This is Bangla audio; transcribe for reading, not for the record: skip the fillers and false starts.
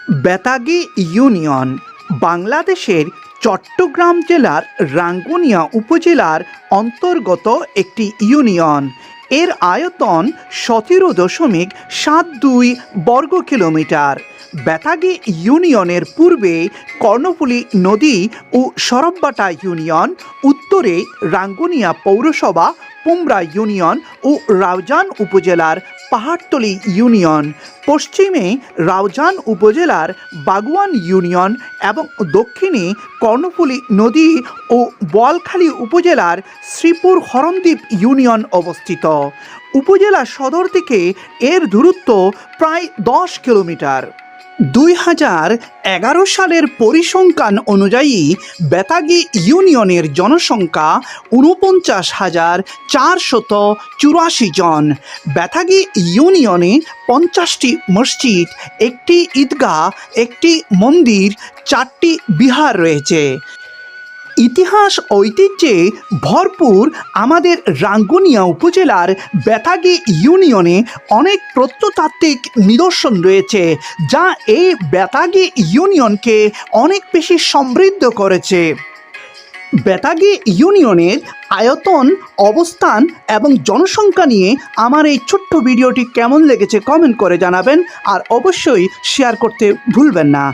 বেতাগী ইউনিয়ন বাংলাদেশের চট্টগ্রাম জেলার রাঙ্গুনিয়া উপজেলার অন্তর্গত একটি ইউনিয়ন। এর আয়তন 17.72 বর্গ কিলোমিটার। বেতাগী ইউনিয়নের পূর্বে কর্ণফুলী নদী ও সরববাটা ইউনিয়ন, উত্তরে রাঙ্গুনিয়া পৌরসভা, পুমরা ইউনিয়ন ও রাউজান উপজেলার পাহাড়তলী ইউনিয়ন, পশ্চিমে রাউজান উপজেলার বাগুয়ান ইউনিয়ন এবং দক্ষিণে কর্ণফুলী নদী ও বোয়ালখালী উপজেলার শ্রীপুর হরণদ্বীপ ইউনিয়ন অবস্থিত। উপজেলা সদর থেকে এর দূরত্ব প্রায় 10 কিলোমিটার। 2011 সালের পরিসংখ্যান অনুযায়ী বেতাগী ইউনিয়নের জনসংখ্যা 49,484 জন। বেতাগী ইউনিয়নে 50টি মসজিদ, একটি ঈদগাহ, একটি মন্দির, 4টি বিহার রয়েছে। ইতিহাস ঐতিহ্যে ভরপুর আমাদের রাঙ্গুনিয়া উপজেলার বেতাগী ইউনিয়নে অনেক প্রত্নতাত্ত্বিক নিদর্শন রয়েছে, যা এই বেতাগী ইউনিয়নকে অনেক বেশি সমৃদ্ধ করেছে। বেতাগী ইউনিয়নের আয়তন, অবস্থান এবং জনসংখ্যা নিয়ে আমার এই ছোট্ট ভিডিওটি কেমন লেগেছে কমেন্ট করে জানাবেন, আর অবশ্যই শেয়ার করতে ভুলবেন না।